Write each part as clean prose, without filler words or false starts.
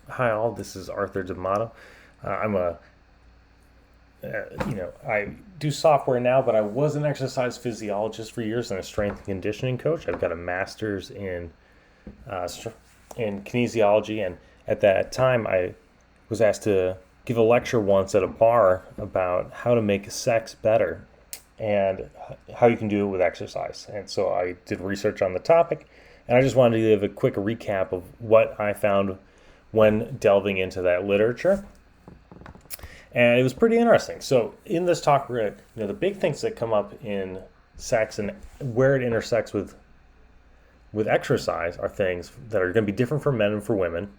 Hi all, this is Arthur D'Amato. I'm a, I do software now, but I was an exercise physiologist for years and a strength and conditioning coach. I've got a master's in kinesiology, and at that time, I was asked to give a lecture once at a bar about how to make sex better and how you can do it with exercise. And so I did research on the topic, and I just wanted to give a quick recap of what I found when delving into that literature. And it was pretty interesting. So in this talk, we're gonna, the big things that come up in sex and where it intersects with exercise are things that are going to be different for men and for women.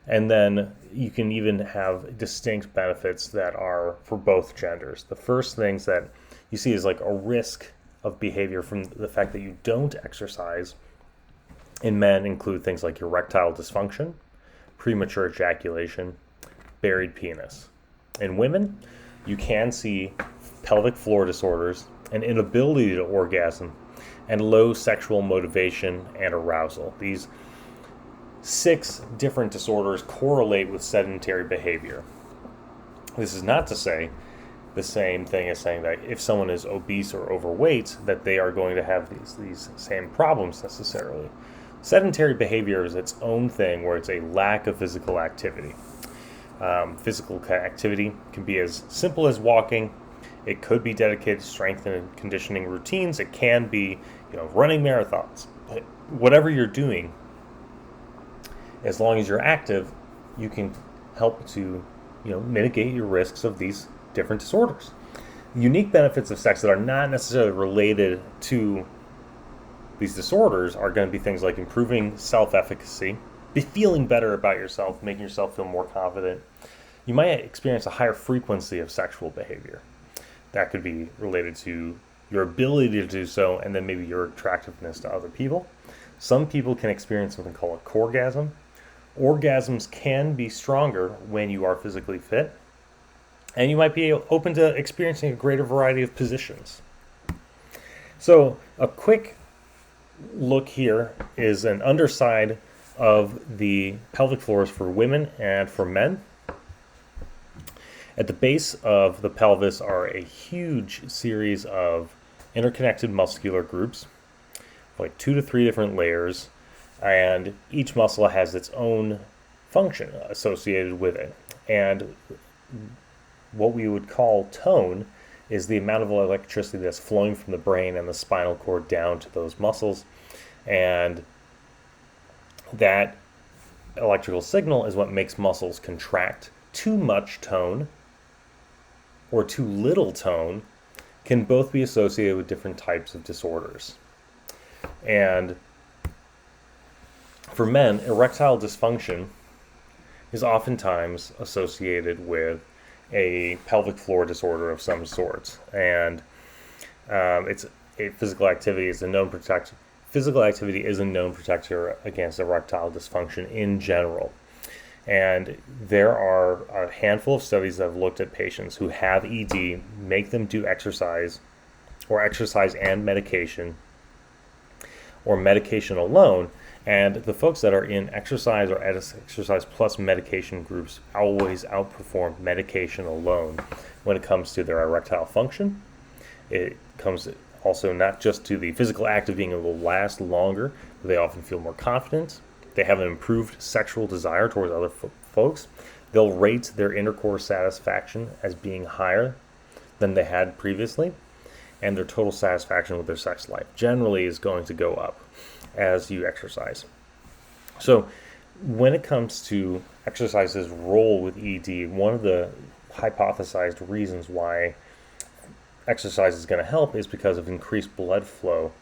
And then you can even have distinct benefits that are for both genders. The first things that you see is like a risk of behavior from the fact that you don't exercise in men include things like erectile dysfunction, premature ejaculation, buried penis. In women, you can see pelvic floor disorders, an inability to orgasm, and low sexual motivation and arousal. These 6 different disorders correlate with sedentary behavior. This is not to say the same thing as saying that if someone is obese or overweight, that they are going to have these same problems necessarily. Sedentary behavior is its own thing where it's a lack of physical activity. Physical activity can be as simple as walking. It could be dedicated to strength and conditioning routines. It can be, running marathons. But whatever you're doing, as long as you're active, you can help to, mitigate your risks of these different disorders. Unique benefits of sex that are not necessarily related to these disorders are going to be things like improving self-efficacy, be feeling better about yourself, making yourself feel more confident. You might experience a higher frequency of sexual behavior. That could be related to your ability to do so and then maybe your attractiveness to other people. Some people can experience something called a corgasm. Orgasms can be stronger when you are physically fit, and you might be open to experiencing a greater variety of positions. So a quick look here is an underside of the pelvic floors for women and for men. At the base of the pelvis are a huge series of interconnected muscular groups, like 2 to 3 different layers, and each muscle has its own function associated with it. And what we would call tone is the amount of electricity that's flowing from the brain and the spinal cord down to those muscles. And that electrical signal is what makes muscles contract. Too much tone or too little tone can both be associated with different types of disorders. And for men, erectile dysfunction is oftentimes associated with a pelvic floor disorder of some sort. And it's a physical activity is a known protector. Physical activity is a known protector against erectile dysfunction in general. And there are a handful of studies that have looked at patients who have ED, make them do exercise, or exercise and medication, or medication alone. And the folks that are in exercise or exercise plus medication groups always outperform medication alone when it comes to their erectile function. It comes also not just to the physical act of being able to last longer, but they often feel more confident. They have an improved sexual desire towards other folks. They'll rate their intercourse satisfaction as being higher than they had previously, and their total satisfaction with their sex life generally is going to go up as you exercise. So when it comes to exercise's role with ED, one of the hypothesized reasons why exercise is going to help is because of increased blood flow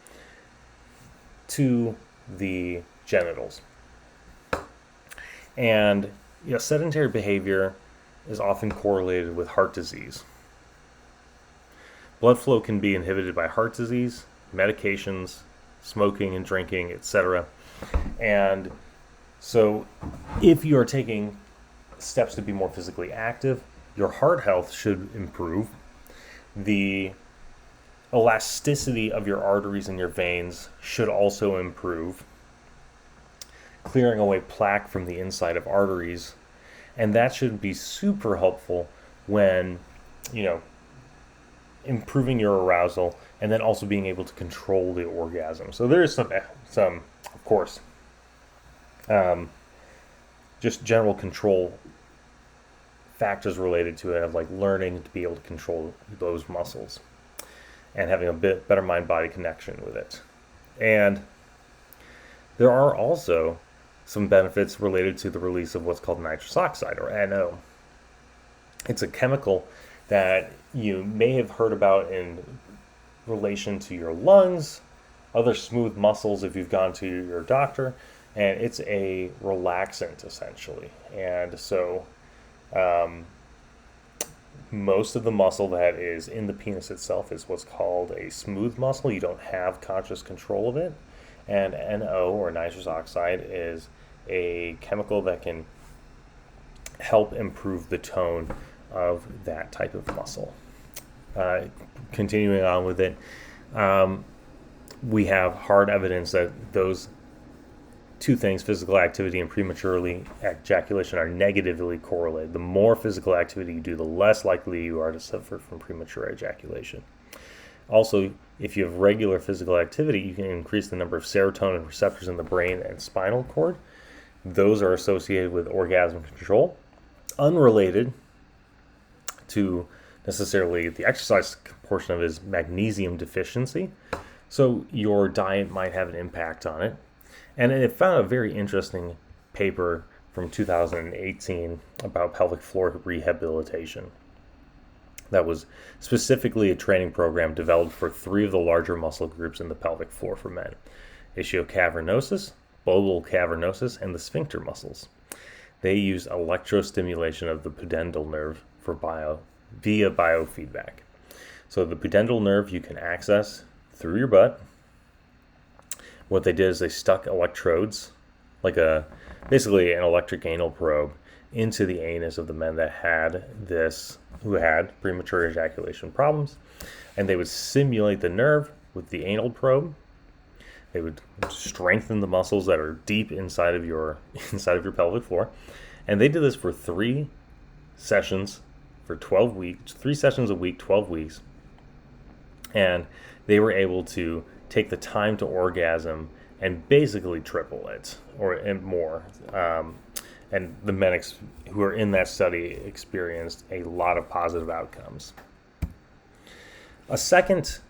to the genitals. And sedentary behavior is often correlated with heart disease. Blood flow can be inhibited by heart disease, medications, smoking and drinking, etc. And so if you are taking steps to be more physically active, your heart health should improve. The elasticity of your arteries and your veins should also improve. clearing away plaque from the inside of arteries. And that should be super helpful when, improving your arousal and then also being able to control the orgasm. So there is some of course, just general control factors related to it, of like learning to be able to control those muscles and having a bit better mind-body connection with it. And there are also some benefits related to the release of what's called nitrous oxide, or NO. It's a chemical that you may have heard about in relation to your lungs, other smooth muscles if you've gone to your doctor, and it's a relaxant essentially. And so most of the muscle that is in the penis itself is what's called a smooth muscle. You don't have conscious control of it. And NO, or nitrous oxide, is a chemical that can help improve the tone of that type of muscle. Continuing on with it, we have hard evidence that those two things, physical activity and prematurely ejaculation, are negatively correlated. The more physical activity you do, the less likely you are to suffer from premature ejaculation. Also, if you have regular physical activity, you can increase the number of serotonin receptors in the brain and spinal cord. Those are associated with orgasm control, unrelated to necessarily the exercise portion of it, is magnesium deficiency. So your diet might have an impact on it. And it found a very interesting paper from 2018 about pelvic floor rehabilitation. That was specifically a training program developed for 3 of the larger muscle groups in the pelvic floor for men: ischiocavernosus, bulbar cavernosus, and the sphincter muscles. They used electrostimulation of the pudendal nerve via biofeedback. So the pudendal nerve you can access through your butt. What they did is they stuck electrodes, basically an electric anal probe, into the anus of the men who had premature ejaculation problems, and they would simulate the nerve with the anal probe. They would strengthen the muscles that are deep inside of your pelvic floor, and they did this for 3 sessions for 12 weeks, 3 sessions a week, 12 weeks, and they were able to take the time to orgasm and basically triple it, and more. And the men who were in that study experienced a lot of positive outcomes. A second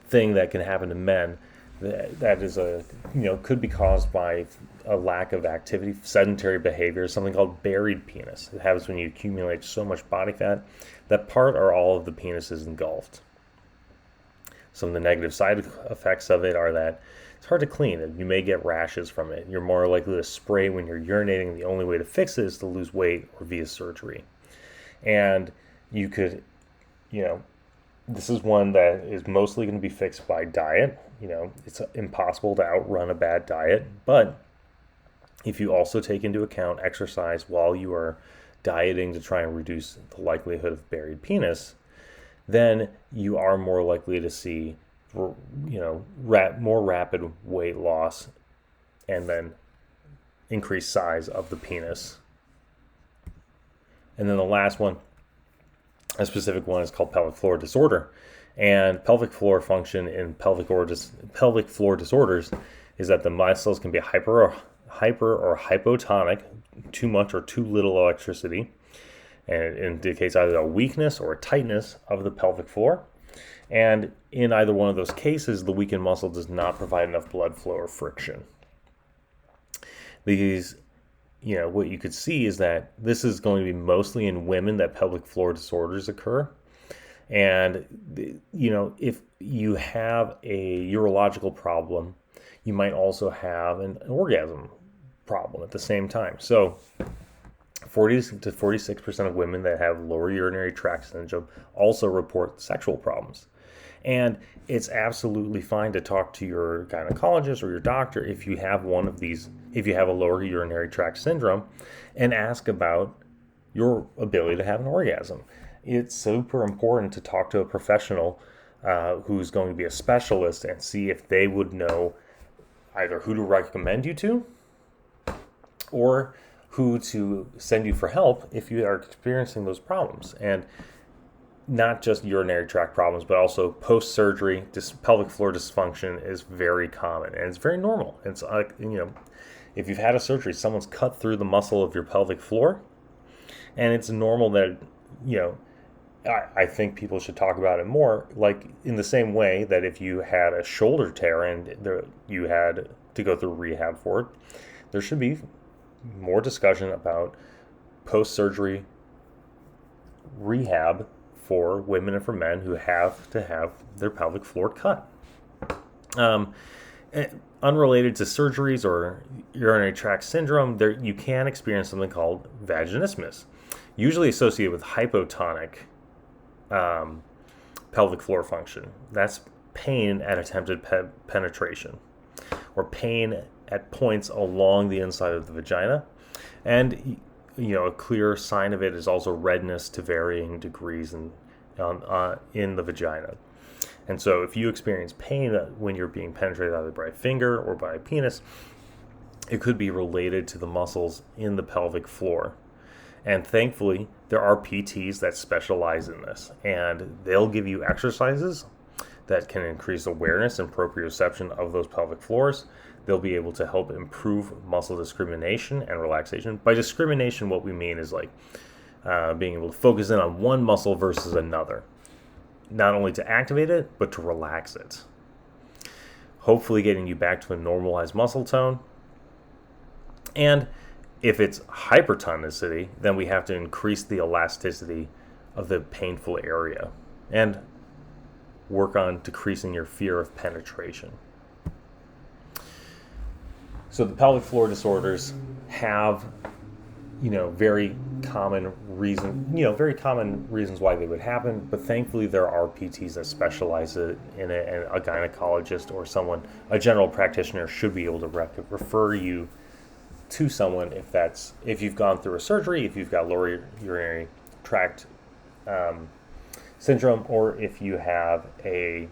thing that can happen to men that is could be caused by a lack of activity, sedentary behavior, something called buried penis. It happens when you accumulate so much body fat that part or all of the penis is engulfed. Some of the negative side effects of it are that it's hard to clean, and you may get rashes from it. You're more likely to spray when you're urinating. The only way to fix it is to lose weight or via surgery. And you could, this is one that is mostly going to be fixed by diet. It's impossible to outrun a bad diet. But if you also take into account exercise while you are dieting to try and reduce the likelihood of buried penis, then you are more likely to see, more rapid weight loss and then increased size of the penis. And then the last one, a specific one, is called pelvic floor disorder. And pelvic floor function in pelvic floor disorders is that the muscles can be hyper or hypotonic, too much or too little electricity, and it indicates either a weakness or a tightness of the pelvic floor. And in either one of those cases, the weakened muscle does not provide enough blood flow or friction. These, what you could see is that this is going to be mostly in women that pelvic floor disorders occur. And, if you have a urological problem, you might also have an orgasm problem at the same time. So 40 to 46% of women that have lower urinary tract syndrome also report sexual problems. And it's absolutely fine to talk to your gynecologist or your doctor if you have one of these, if you have a lower urinary tract syndrome, and ask about your ability to have an orgasm. It's super important to talk to a professional who's going to be a specialist and see if they would know either who to recommend you to or who to send you for help if you are experiencing those problems. And not just urinary tract problems, but also post-surgery pelvic floor dysfunction is very common, and it's very normal. It's like, if you've had a surgery, someone's cut through the muscle of your pelvic floor, and it's normal that, I think people should talk about it more, like in the same way that if you had a shoulder tear and you had to go through rehab for it, there should be more discussion about post-surgery rehab for women and for men who have to have their pelvic floor cut. Unrelated to surgeries or urinary tract syndrome, you can experience something called vaginismus, usually associated with hypotonic pelvic floor function. That's pain at attempted penetration, or pain at points along the inside of the vagina. And a clear sign of it is also redness to varying degrees in the vagina. And so if you experience pain when you're being penetrated either by a finger or by a penis, it could be related to the muscles in the pelvic floor. And thankfully, there are PTs that specialize in this, and they'll give you exercises that can increase awareness and proprioception of those pelvic floors. They'll be able to help improve muscle discrimination and relaxation. By discrimination, what we mean is like being able to focus in on one muscle versus another, not only to activate it, but to relax it. Hopefully getting you back to a normalized muscle tone. And if it's hypertonicity, then we have to increase the elasticity of the painful area and work on decreasing your fear of penetration. So the pelvic floor disorders have, very common reasons why they would happen. But thankfully, there are PTs that specialize in it, and a gynecologist or a general practitioner should be able to refer you to someone if you've gone through a surgery, if you've got lower urinary tract syndrome, or if you have a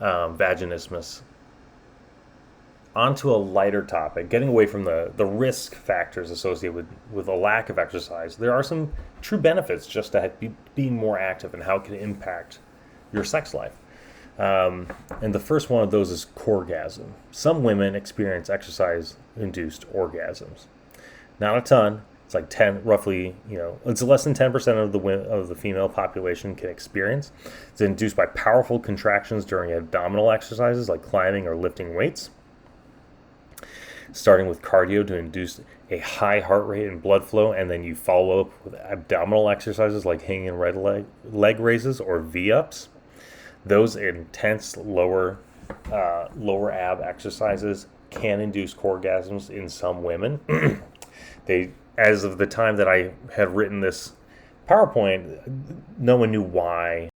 vaginismus. Onto a lighter topic, getting away from the risk factors associated with a lack of exercise, there are some true benefits just to being more active and how it can impact your sex life. And the first one of those is corgasm. Some women experience exercise-induced orgasms. Not a ton. It's like 10, roughly, it's less than 10% of the female population can experience. It's induced by powerful contractions during abdominal exercises like climbing or lifting weights, starting with cardio to induce a high heart rate and blood flow, and then you follow up with abdominal exercises like hanging leg raises or V-ups. Those intense lower ab exercises can induce orgasms in some women. As of the time that I had written this PowerPoint, no one knew why